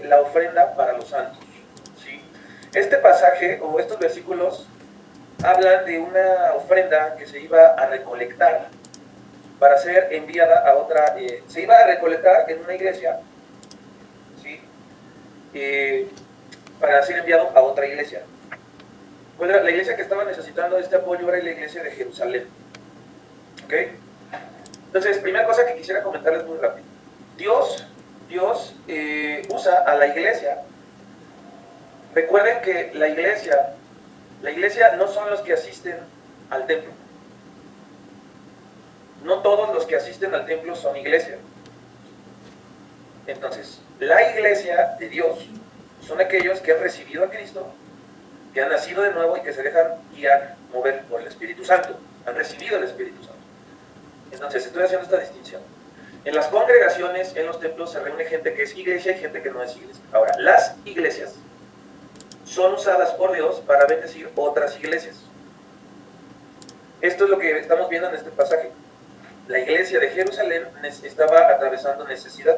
la ofrenda para los santos, ¿sí? Este pasaje o estos versículos hablan de una ofrenda que se iba a recolectar para ser enviada a otra, se iba a recolectar en una iglesia, ¿sí? Para ser enviado a otra iglesia. Pues la iglesia que estaba necesitando este apoyo era la iglesia de Jerusalén. ¿Ok? Entonces, primera cosa que quisiera comentarles muy rápido. Dios usa a la iglesia. Recuerden que la iglesia no son los que asisten al templo. No todos los que asisten al templo son iglesia. Entonces, la iglesia de Dios son aquellos que han recibido a Cristo, que han nacido de nuevo y que se dejan guiar, mover por el Espíritu Santo. Han recibido el Espíritu Santo. Entonces, estoy haciendo esta distinción. En las congregaciones, en los templos, se reúne gente que es iglesia y gente que no es iglesia. Ahora, las iglesias son usadas por Dios para bendecir otras iglesias. Esto es lo que estamos viendo en este pasaje. La iglesia de Jerusalén estaba atravesando necesidad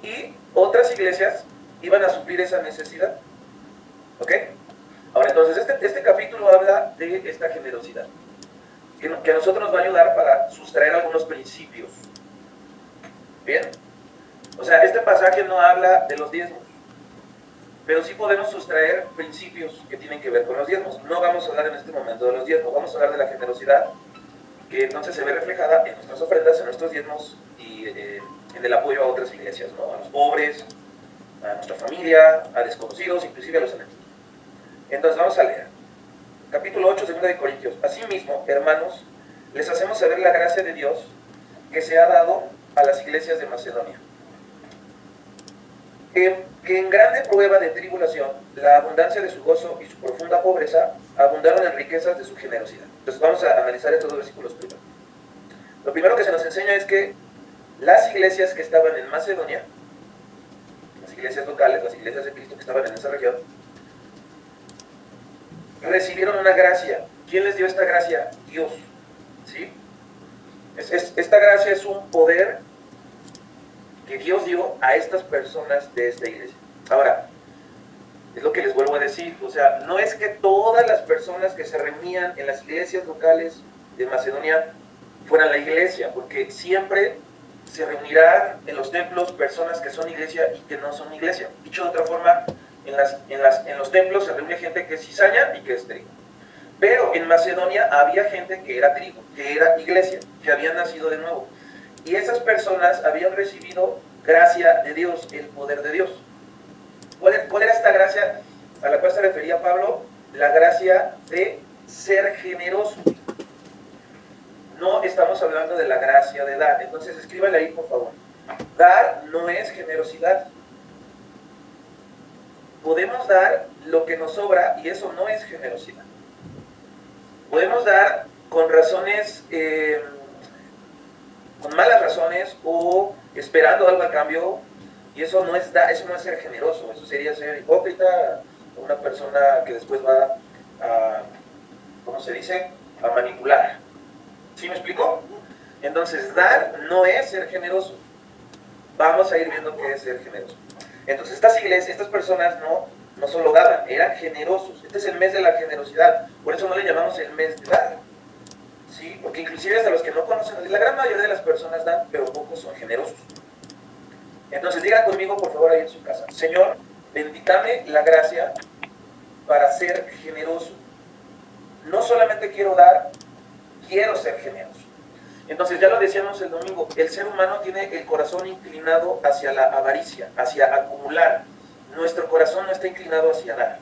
y otras iglesias iban a suplir esa necesidad. ¿Ok? Ahora, entonces, este capítulo habla de esta generosidad, que a nosotros nos va a ayudar para sustraer algunos principios. ¿Bien? O sea, este pasaje no habla de los diezmos, pero sí podemos sustraer principios que tienen que ver con los diezmos. No vamos a hablar en este momento de los diezmos, vamos a hablar de la generosidad, que entonces se ve reflejada en nuestras ofrendas, en nuestros diezmos y en el apoyo a otras iglesias, ¿no? A los pobres, a nuestra familia, a desconocidos, inclusive a los enemigos. Entonces vamos a leer. Capítulo 8, 2 de Corintios. Asimismo, hermanos, les hacemos saber la gracia de Dios que se ha dado a las iglesias de Macedonia. Que en grande prueba de tribulación, la abundancia de su gozo y su profunda pobreza abundaron en riquezas de su generosidad. Entonces vamos a analizar estos dos versículos primero. Lo primero que se nos enseña es que las iglesias que estaban en Macedonia, las iglesias locales, las iglesias de Cristo que estaban en esa región, recibieron una gracia. ¿Quién les dio esta gracia? Dios. ¿Sí? Esta gracia es un poder que Dios dio a estas personas de esta iglesia. Ahora, es lo que les vuelvo a decir, o sea, no es que todas las personas que se reunían en las iglesias locales de Macedonia fueran la iglesia, porque siempre se reunirán en los templos personas que son iglesia y que no son iglesia. Dicho de otra forma, en los templos se reúne gente que es cizaña y que es trigo. Pero en Macedonia había gente que era trigo, que era iglesia, que había nacido de nuevo. Y esas personas habían recibido gracia de Dios, el poder de Dios. ¿Cuál era esta gracia a la cual se refería Pablo? La gracia de ser generoso. No estamos hablando de la gracia de dar. Entonces escríbale ahí, por favor. Dar no es generosidad. Podemos dar lo que nos sobra y eso no es generosidad. Podemos dar con razones, con malas razones o esperando algo a cambio, y eso no es ser generoso, eso sería ser hipócrita, una persona que después va a, ¿cómo se dice?, a manipular. ¿Sí me explico? Entonces, dar no es ser generoso. Vamos a ir viendo qué es ser generoso. Entonces, estas iglesias, estas personas no solo daban, eran generosos. Este es el mes de la generosidad, por eso no le llamamos el mes de dar. ¿Sí? Porque inclusive hasta los que no conocen, la gran mayoría de las personas dan, pero pocos son generosos. Entonces digan conmigo, por favor, ahí en su casa: Señor, bendítame la gracia para ser generoso. No solamente quiero dar, quiero ser generoso. Entonces, ya lo decíamos el domingo, el ser humano tiene el corazón inclinado hacia la avaricia, hacia acumular. Nuestro corazón no está inclinado hacia dar,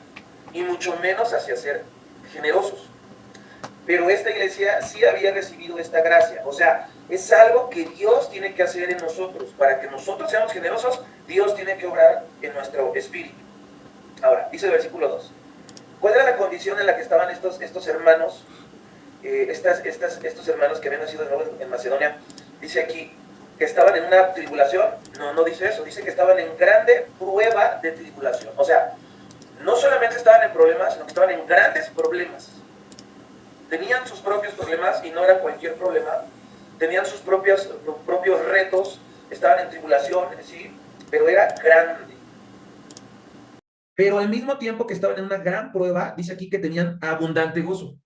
y mucho menos hacia ser generosos. Pero esta iglesia sí había recibido esta gracia. O sea, es algo que Dios tiene que hacer en nosotros. Para que nosotros seamos generosos, Dios tiene que obrar en nuestro espíritu. Ahora, dice el versículo 2. ¿Cuál era la condición en la que estaban estos hermanos? Estos hermanos que habían nacido de nuevo en Macedonia. Dice aquí que estaban en una tribulación. No dice eso. Dice que estaban en grande prueba de tribulación. O sea, no solamente estaban en problemas, sino que estaban en grandes problemas. Tenían sus propios problemas, y no era cualquier problema. Tenían sus propios retos, estaban en tribulación, ¿sí? Pero era grande. Pero al mismo tiempo que estaban en una gran prueba, dice aquí que tenían abundante gozo.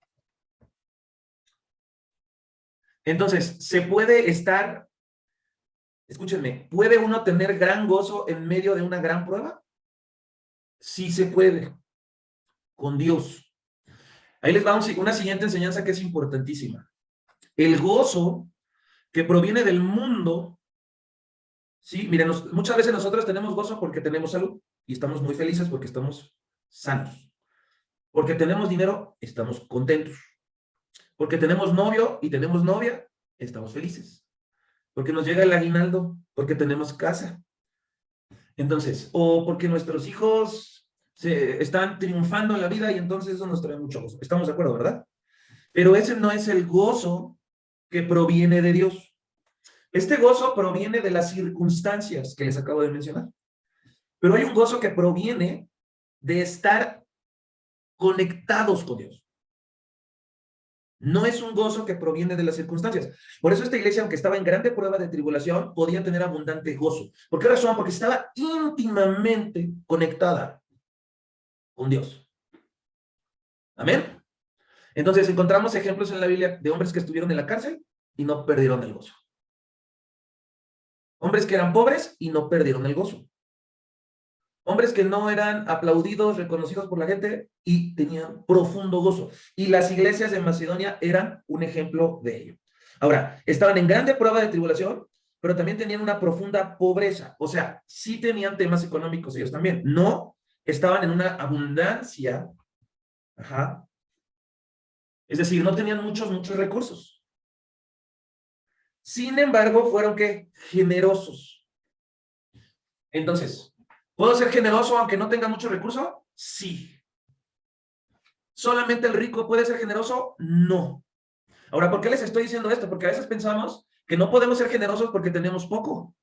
Entonces, se puede estar, escúchenme, ¿puede uno tener gran gozo en medio de una gran prueba? Sí se puede, con Dios. Ahí les va una siguiente enseñanza que es importantísima. El gozo que proviene del mundo, sí, miren, muchas veces nosotros tenemos gozo porque tenemos salud y estamos muy felices porque estamos sanos. Porque tenemos dinero, estamos contentos. Porque tenemos novio y tenemos novia, estamos felices. Porque nos llega el aguinaldo, porque tenemos casa. Entonces, o porque nuestros hijos están triunfando en la vida y entonces eso nos trae mucho gozo. Estamos de acuerdo, ¿verdad? Pero ese no es el gozo que proviene de Dios. Este gozo proviene de las circunstancias que les acabo de mencionar. Pero hay un gozo que proviene de estar conectados con Dios. No es un gozo que proviene de las circunstancias. Por eso esta iglesia, aunque estaba en grande prueba de tribulación, podía tener abundante gozo. ¿Por qué razón? Porque estaba íntimamente conectada con Dios. Amén. Entonces encontramos ejemplos en la Biblia de hombres que estuvieron en la cárcel y no perdieron el gozo. Hombres que eran pobres y no perdieron el gozo. Hombres que no eran aplaudidos, reconocidos por la gente y tenían profundo gozo. Y las iglesias de Macedonia eran un ejemplo de ello. Ahora, estaban en grande prueba de tribulación, pero también tenían una profunda pobreza. O sea, sí tenían temas económicos ellos también. No estaban en una abundancia. Ajá. Es decir, no tenían muchos recursos. Sin embargo, fueron ¿qué? Generosos. Entonces, ¿puedo ser generoso aunque no tenga mucho recurso? Sí. ¿Solamente el rico puede ser generoso? No. Ahora, ¿por qué les estoy diciendo esto? Porque a veces pensamos que no podemos ser generosos porque tenemos poco.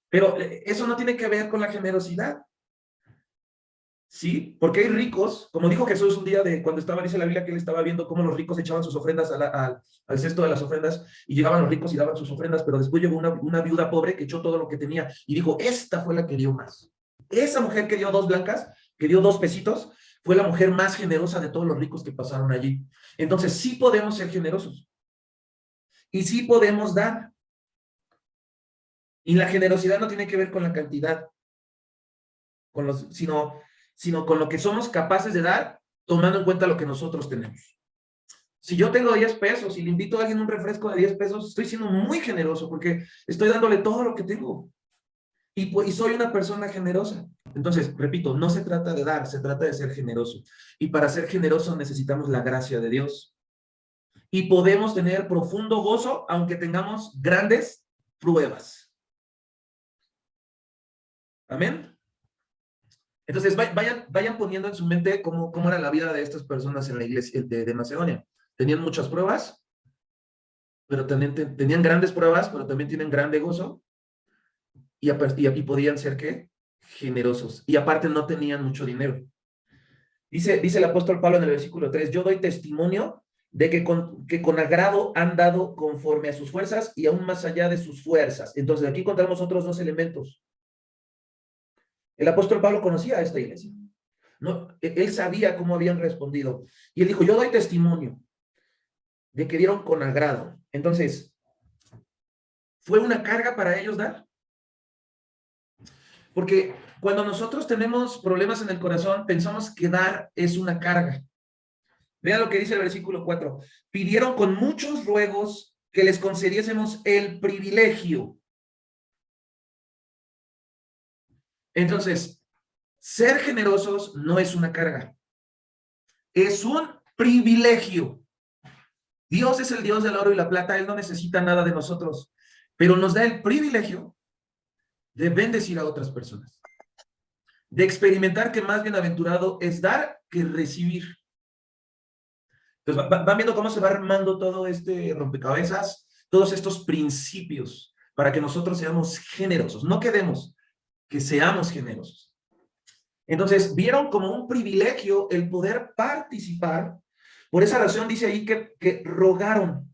Pero eso no tiene que ver con la generosidad. ¿Sí? Porque hay ricos, como dijo Jesús un día de cuando estaba, dice la Biblia que él estaba viendo cómo los ricos echaban sus ofrendas al cesto de las ofrendas y llegaban los ricos y daban sus ofrendas, pero después llegó una viuda pobre que echó todo lo que tenía y dijo, esta fue la que dio más. Esa mujer que dio 2 blancas, que dio 2 pesitos, fue la mujer más generosa de todos los ricos que pasaron allí. Entonces sí podemos ser generosos y sí podemos dar. Y la generosidad no tiene que ver con la cantidad, sino con lo que somos capaces de dar, tomando en cuenta lo que nosotros tenemos. Si yo tengo 10 pesos y le invito a alguien un refresco de 10 pesos, estoy siendo muy generoso porque estoy dándole todo lo que tengo. Y soy una persona generosa. Entonces, repito, no se trata de dar, se trata de ser generoso. Y para ser generoso necesitamos la gracia de Dios. Y podemos tener profundo gozo aunque tengamos grandes pruebas. Amén. Entonces, vayan poniendo en su mente cómo era la vida de estas personas en la iglesia de Macedonia. Tenían muchas pruebas, pero también tenían grandes pruebas, pero también tienen grande gozo. Y podían ser, ¿qué? Generosos. Y aparte no tenían mucho dinero. Dice el apóstol Pablo en el versículo 3, yo doy testimonio de que con agrado han dado conforme a sus fuerzas y aún más allá de sus fuerzas. Entonces, aquí encontramos otros 2 elementos. El apóstol Pablo conocía a esta iglesia. No, él sabía cómo habían respondido. Y él dijo, yo doy testimonio de que dieron con agrado. Entonces, ¿fue una carga para ellos dar? Porque cuando nosotros tenemos problemas en el corazón, pensamos que dar es una carga. Vean lo que dice el versículo 4. Pidieron con muchos ruegos que les concediésemos el privilegio. Entonces, ser generosos no es una carga. Es un privilegio. Dios es el Dios del oro y la plata. Él no necesita nada de nosotros. Pero nos da el privilegio de bendecir a otras personas. De experimentar que más bienaventurado es dar que recibir. Entonces, van viendo cómo se va armando todo este rompecabezas, todos estos principios para que nosotros seamos generosos. No quedemos, que seamos generosos. Entonces, vieron como un privilegio el poder participar. Por esa razón dice ahí que rogaron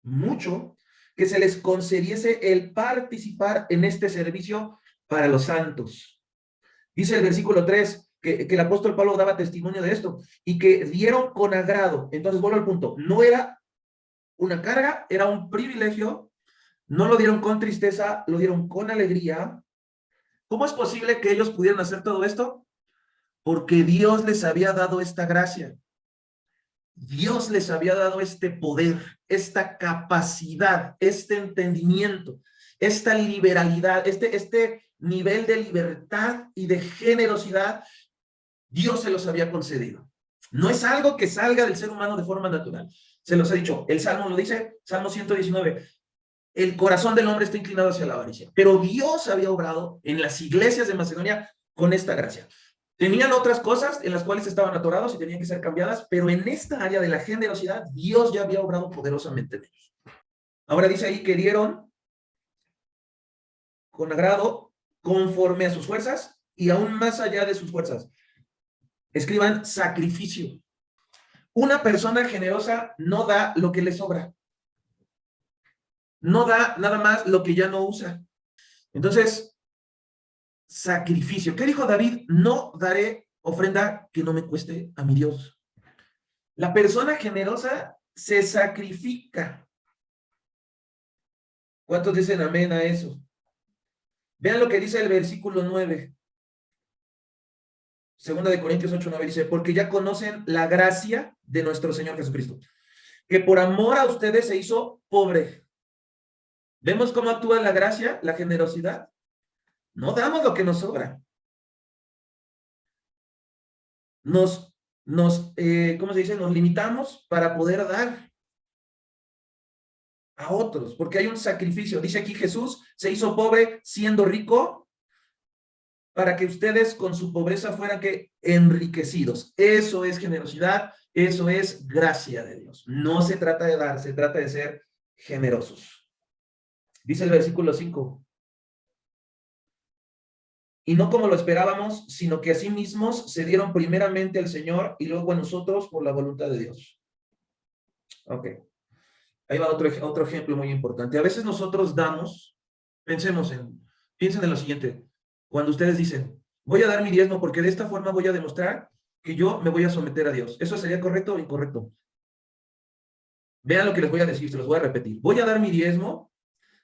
mucho que se les concediese el participar en este servicio para los santos. Dice el versículo 3, que el apóstol Pablo daba testimonio de esto, y que dieron con agrado. Entonces, vuelvo al punto, no era una carga, era un privilegio, no lo dieron con tristeza, lo dieron con alegría. ¿Cómo es posible que ellos pudieran hacer todo esto? Porque Dios les había dado esta gracia. Dios les había dado este poder, esta capacidad, este entendimiento, esta liberalidad, este nivel de libertad y de generosidad. Dios se los había concedido. No es algo que salga del ser humano de forma natural. Se los he dicho, el Salmo lo dice, Salmo 119, el corazón del hombre está inclinado hacia la avaricia, pero Dios había obrado en las iglesias de Macedonia con esta gracia. Tenían otras cosas en las cuales estaban atorados y tenían que ser cambiadas, pero en esta área de la generosidad, Dios ya había obrado poderosamente en ellos. Ahora dice ahí que dieron con agrado conforme a sus fuerzas y aún más allá de sus fuerzas. Escriban sacrificio. Una persona generosa no da lo que le sobra. No da nada más lo que ya no usa. Entonces, sacrificio. ¿Qué dijo David? No daré ofrenda que no me cueste a mi Dios. La persona generosa se sacrifica. ¿Cuántos dicen amén a eso? Vean lo que dice el versículo 9. Segunda de Corintios 8:9 dice, porque ya conocen la gracia de nuestro Señor Jesucristo, que por amor a ustedes se hizo pobre. ¿Vemos cómo actúa la gracia, la generosidad? No damos lo que nos sobra. ¿Cómo se dice? Nos limitamos para poder dar a otros, porque hay un sacrificio. Dice aquí Jesús se hizo pobre siendo rico para que ustedes con su pobreza fueran que enriquecidos. Eso es generosidad, eso es gracia de Dios. No se trata de dar, se trata de ser generosos. Dice el versículo 5. Y no como lo esperábamos, sino que así mismos se dieron primeramente al Señor y luego a nosotros por la voluntad de Dios. Ok. Ahí va otro ejemplo muy importante. A veces nosotros damos, piensen en lo siguiente. Cuando ustedes dicen, voy a dar mi diezmo porque de esta forma voy a demostrar que yo me voy a someter a Dios. ¿Eso sería correcto o incorrecto? Vean lo que les voy a decir, se los voy a repetir. Voy a dar mi diezmo,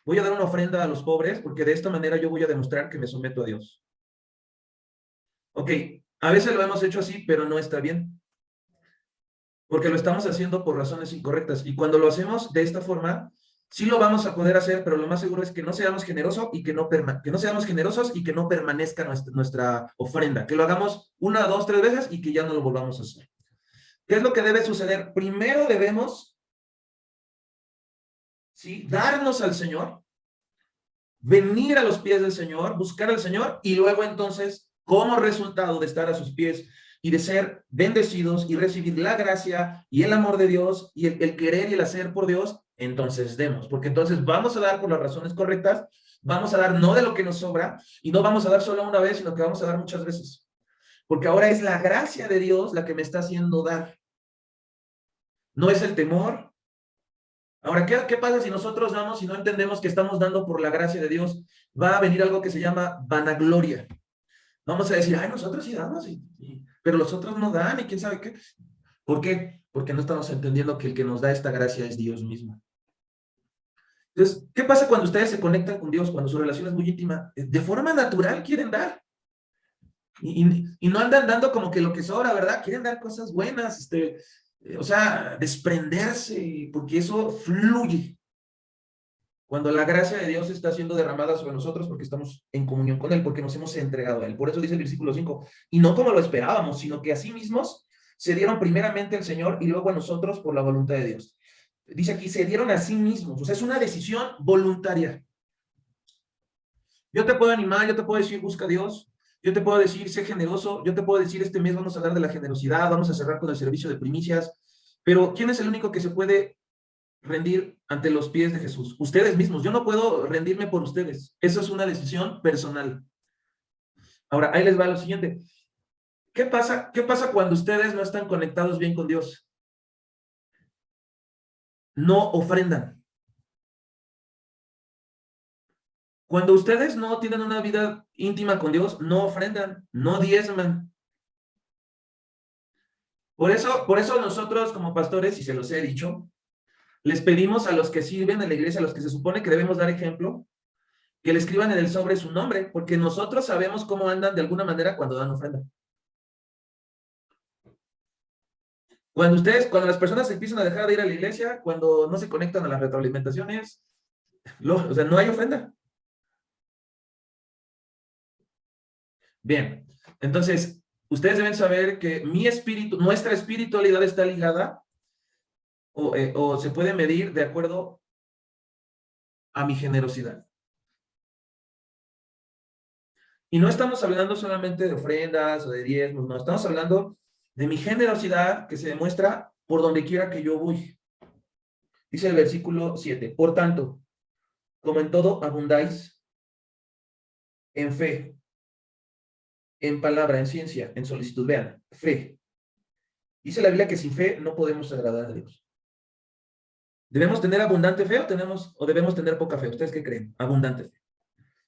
voy a dar una ofrenda a los pobres porque de esta manera yo voy a demostrar que me someto a Dios. Ok, a veces lo hemos hecho así, pero no está bien. Porque lo estamos haciendo por razones incorrectas. Y cuando lo hacemos de esta forma, sí lo vamos a poder hacer, pero lo más seguro es que no seamos generosos y que no seamos generosos y que no permanezca nuestra ofrenda. Que lo hagamos 1, 2, 3 veces y que ya no lo volvamos a hacer. ¿Qué es lo que debe suceder? Primero debemos, ¿sí?, darnos al Señor, venir a los pies del Señor, buscar al Señor y luego entonces, como resultado de estar a sus pies y de ser bendecidos y recibir la gracia y el amor de Dios y el querer y el hacer por Dios, entonces demos, porque entonces vamos a dar por las razones correctas, vamos a dar no de lo que nos sobra y no vamos a dar solo una vez, sino que vamos a dar muchas veces, porque ahora es la gracia de Dios la que me está haciendo dar, no es el temor. Ahora, ¿qué pasa si nosotros damos y no entendemos que estamos dando por la gracia de Dios? Va a venir algo que se llama vanagloria. Vamos a decir, ay, nosotros sí damos, pero los otros no dan, y quién sabe qué. ¿Por qué? Porque no estamos entendiendo que el que nos da esta gracia es Dios mismo. Entonces, ¿qué pasa cuando ustedes se conectan con Dios, cuando su relación es muy íntima? De forma natural quieren dar. Y no andan dando como que lo que sobra, ¿verdad? Quieren dar cosas buenas, o sea, desprenderse, porque eso fluye. Cuando la gracia de Dios está siendo derramada sobre nosotros porque estamos en comunión con Él, porque nos hemos entregado a Él. Por eso dice el versículo 5, y no como lo esperábamos, sino que así mismos se dieron primeramente al Señor y luego a nosotros por la voluntad de Dios. Dice aquí, se dieron a sí mismos, o sea, es una decisión voluntaria. Yo te puedo animar, yo te puedo decir, busca a Dios, yo te puedo decir, sé generoso, yo te puedo decir, este mes vamos a hablar de la generosidad, vamos a cerrar con el servicio de primicias, pero ¿quién es el único que se puede rendir ante los pies de Jesús? Ustedes mismos. Yo no puedo rendirme por ustedes. Eso es una decisión personal. Ahora, ahí les va lo siguiente. ¿Qué pasa cuando ustedes no están conectados bien con Dios? No ofrendan. Cuando ustedes no tienen una vida íntima con Dios, no ofrendan, no diezman. Por eso nosotros como pastores, y se los he dicho, les pedimos a los que sirven en la iglesia, a los que se supone que debemos dar ejemplo, que le escriban en el sobre su nombre, porque nosotros sabemos cómo andan de alguna manera cuando dan ofrenda. Cuando las personas empiezan a dejar de ir a la iglesia, cuando no se conectan a las retroalimentaciones, o sea, no hay ofrenda. Bien, entonces, ustedes deben saber que nuestra espiritualidad está ligada o se puede medir de acuerdo a mi generosidad. Y no estamos hablando solamente de ofrendas o de diezmos, no, estamos hablando de mi generosidad que se demuestra por donde quiera que yo voy. Dice el versículo 7, por tanto, como en todo abundáis en fe, en palabra, en ciencia, en solicitud. Vean, fe. Dice la Biblia que sin fe no podemos agradar a Dios. ¿Debemos tener abundante fe o debemos tener poca fe? ¿Ustedes qué creen? Abundante fe.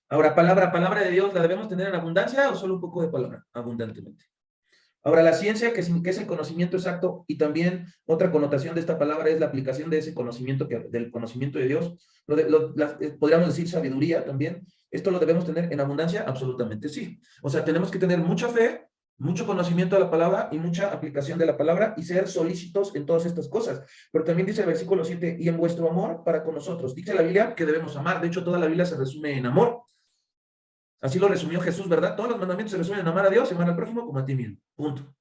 Ahora, palabra de Dios, ¿la debemos tener en abundancia o solo un poco de palabra? Abundantemente. Ahora, la ciencia, que es el conocimiento exacto, y también otra connotación de esta palabra es la aplicación de ese conocimiento, del conocimiento de Dios. Podríamos decir sabiduría también. ¿Esto lo debemos tener en abundancia? Absolutamente sí. O sea, tenemos que tener mucha fe, mucho conocimiento de la palabra y mucha aplicación de la palabra y ser solícitos en todas estas cosas. Pero también dice el versículo 7, y en vuestro amor para con nosotros. Dice la Biblia que debemos amar. De hecho, toda la Biblia se resume en amor. Así lo resumió Jesús, ¿verdad? Todos los mandamientos se resumen en amar a Dios y amar al prójimo como a ti mismo. Punto.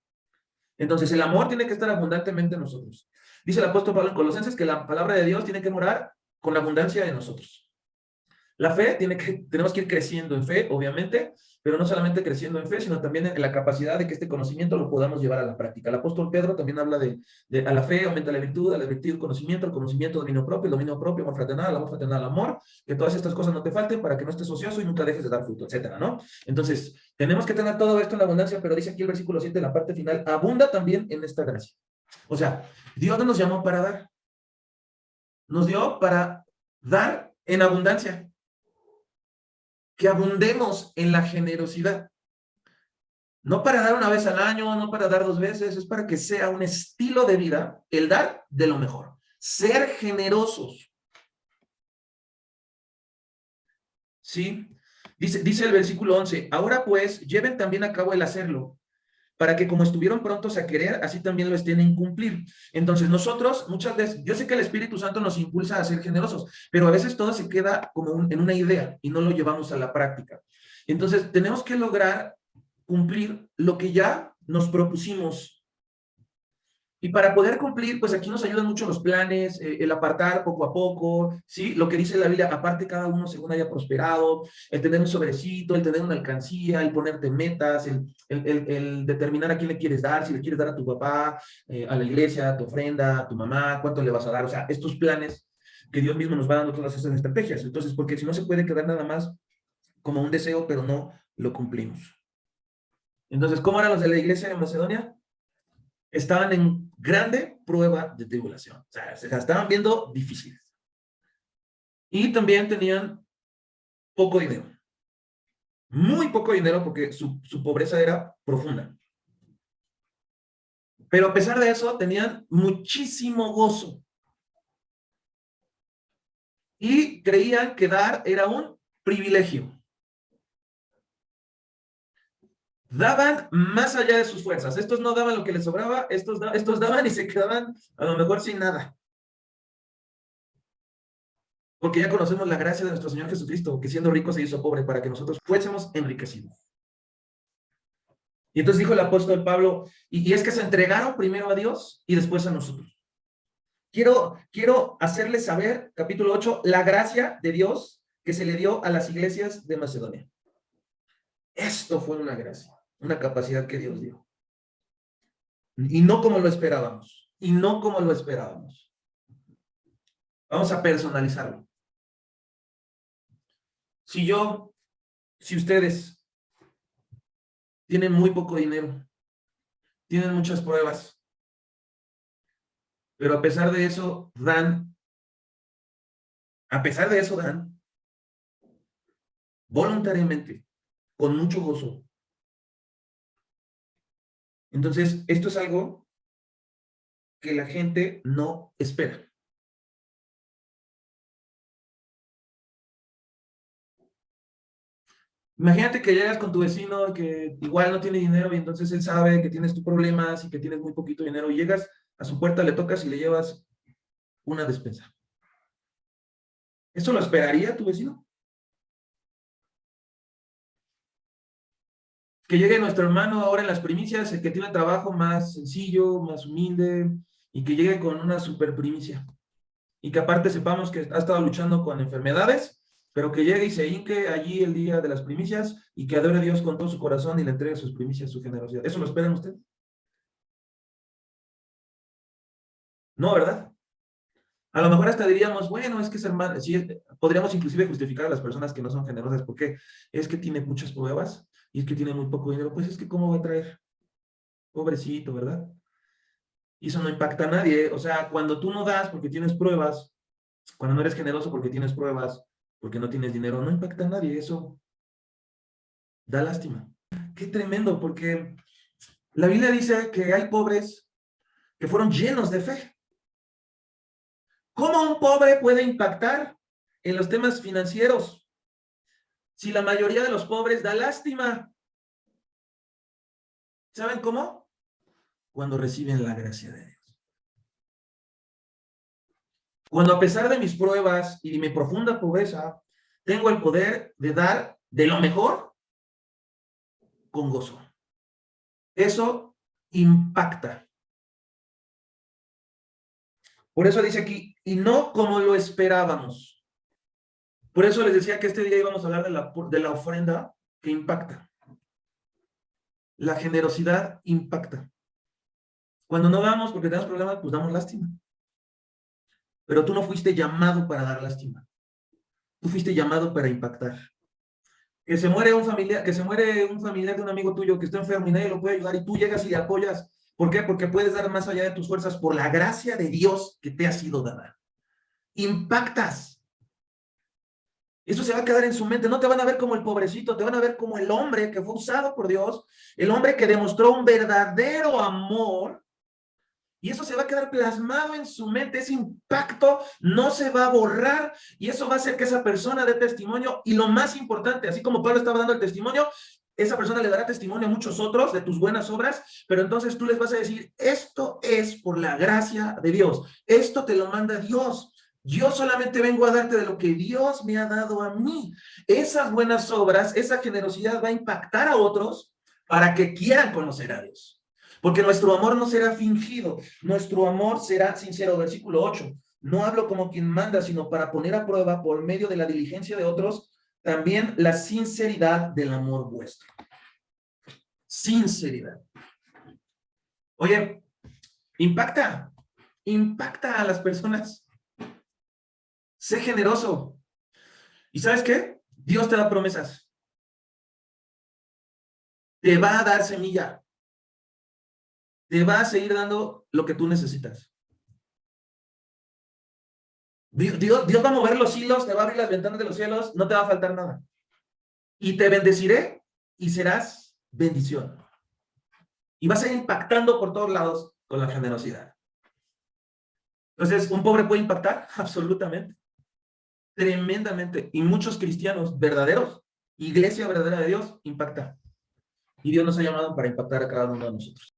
Entonces, el amor tiene que estar abundantemente en nosotros. Dice el apóstol Pablo en Colosenses que la palabra de Dios tiene que morar con la abundancia de nosotros. La fe tenemos que ir creciendo en fe, obviamente, pero no solamente creciendo en fe, sino también en la capacidad de que este conocimiento lo podamos llevar a la práctica. El apóstol Pedro también habla a la fe aumenta la virtud, a la virtud conocimiento, el conocimiento dominio propio, el dominio propio, amor fraternal, amor, que todas estas cosas no te falten para que no estés ocioso y nunca dejes de dar fruto, etcétera, ¿no? Entonces, tenemos que tener todo esto en abundancia, pero dice aquí el versículo 7, en la parte final, abunda también en esta gracia. O sea, Dios no nos llamó para dar, nos dio para dar en abundancia. Que abundemos en la generosidad. No para dar una vez al año, no para dar 2 veces, es para que sea un estilo de vida, el dar de lo mejor. Ser generosos. ¿Sí? Dice el versículo 11, ahora pues lleven también a cabo el hacerlo, para que como estuvieron prontos a querer, así también lo estén en cumplir. Entonces nosotros muchas veces, yo sé que el Espíritu Santo nos impulsa a ser generosos, pero a veces todo se queda como en una idea y no lo llevamos a la práctica. Entonces tenemos que lograr cumplir lo que ya nos propusimos. Y para poder cumplir, pues aquí nos ayudan mucho los planes, el apartar poco a poco, ¿sí? Lo que dice la Biblia, aparte cada uno según haya prosperado, el tener un sobrecito, el tener una alcancía, el ponerte metas, el determinar a quién le quieres dar, si le quieres dar a tu papá, a la iglesia, a tu ofrenda, a tu mamá, cuánto le vas a dar, o sea, estos planes que Dios mismo nos va dando todas estas estrategias. Entonces, porque si no se puede quedar nada más como un deseo, pero no lo cumplimos. Entonces, ¿cómo eran los de la iglesia de Macedonia? Estaban en grande prueba de tribulación. O sea, se estaban viendo difíciles. Y también tenían poco dinero. Muy poco dinero porque su pobreza era profunda. Pero a pesar de eso, tenían muchísimo gozo. Y creían que dar era un privilegio. Daban más allá de sus fuerzas. Estos no daban lo que les sobraba, estos daban y se quedaban a lo mejor sin nada. Porque ya conocemos la gracia de nuestro Señor Jesucristo, que siendo rico se hizo pobre para que nosotros fuésemos enriquecidos. Y entonces dijo el apóstol Pablo, y es que se entregaron primero a Dios y después a nosotros. Quiero hacerles saber, capítulo 8, la gracia de Dios que se le dio a las iglesias de Macedonia. Esto fue una gracia, una capacidad que Dios dio. Y no como lo esperábamos. Y no como lo esperábamos. Vamos a personalizarlo. Si ustedes tienen muy poco dinero, tienen muchas pruebas, pero a pesar de eso dan voluntariamente, con mucho gozo. Entonces, esto es algo que la gente no espera. Imagínate que llegas con tu vecino que igual no tiene dinero y entonces él sabe que tienes tus problemas y que tienes muy poquito dinero y llegas a su puerta, le tocas y le llevas una despensa. ¿Eso lo esperaría tu vecino? Que llegue nuestro hermano ahora en las primicias, el que tiene el trabajo más sencillo, más humilde, y que llegue con una super primicia. Y que aparte sepamos que ha estado luchando con enfermedades, pero que llegue y se hinque allí el día de las primicias y que adore a Dios con todo su corazón y le entregue sus primicias, su generosidad. ¿Eso lo esperan ustedes? No, ¿verdad? A lo mejor hasta diríamos, bueno, es que es hermano, sí, podríamos inclusive justificar a las personas que no son generosas, porque es que tiene muchas pruebas y es que tiene muy poco dinero, pues es que ¿cómo va a traer? Pobrecito, ¿verdad? Y eso no impacta a nadie, o sea, cuando tú no das porque tienes pruebas, cuando no eres generoso porque tienes pruebas, porque no tienes dinero, no impacta a nadie, eso da lástima. Qué tremendo, porque la Biblia dice que hay pobres que fueron llenos de fe. ¿Cómo un pobre puede impactar en los temas financieros si la mayoría de los pobres da lástima? ¿Saben cómo? Cuando reciben la gracia de Dios. Cuando a pesar de mis pruebas y de mi profunda pobreza, tengo el poder de dar de lo mejor con gozo. Eso impacta. Por eso dice aquí, y no como lo esperábamos. Por eso les decía que este día íbamos a hablar de la ofrenda que impacta. La generosidad impacta. Cuando no damos porque tenemos problemas, pues damos lástima. Pero tú no fuiste llamado para dar lástima. Tú fuiste llamado para impactar. Que se muere un familiar de un amigo tuyo que está enfermo y nadie lo puede ayudar y tú llegas y le apoyas. ¿Por qué? Porque puedes dar más allá de tus fuerzas por la gracia de Dios que te ha sido dada. Impactas. Eso se va a quedar en su mente. No te van a ver como el pobrecito, te van a ver como el hombre que fue usado por Dios, el hombre que demostró un verdadero amor. Y eso se va a quedar plasmado en su mente, ese impacto no se va a borrar y eso va a hacer que esa persona dé testimonio y lo más importante, así como Pablo estaba dando el testimonio, esa persona le dará testimonio a muchos otros de tus buenas obras, pero entonces tú les vas a decir, esto es por la gracia de Dios, esto te lo manda Dios, yo solamente vengo a darte de lo que Dios me ha dado a mí. Esas buenas obras, esa generosidad va a impactar a otros para que quieran conocer a Dios. Porque nuestro amor no será fingido, nuestro amor será sincero. Versículo 8. No hablo como quien manda, sino para poner a prueba por medio de la diligencia de otros, también la sinceridad del amor vuestro. Sinceridad. Oye, impacta a las personas. Sé generoso. ¿Y sabes qué? Dios te da promesas. Te va a dar semilla. Te va a seguir dando lo que tú necesitas. Dios va a mover los hilos, te va a abrir las ventanas de los cielos, no te va a faltar nada. Y te bendeciré y serás bendición. Y vas a ir impactando por todos lados con la generosidad. Entonces, ¿un pobre puede impactar? Absolutamente. Tremendamente. Y muchos cristianos verdaderos, iglesia verdadera de Dios, impacta. Y Dios nos ha llamado para impactar a cada uno de nosotros.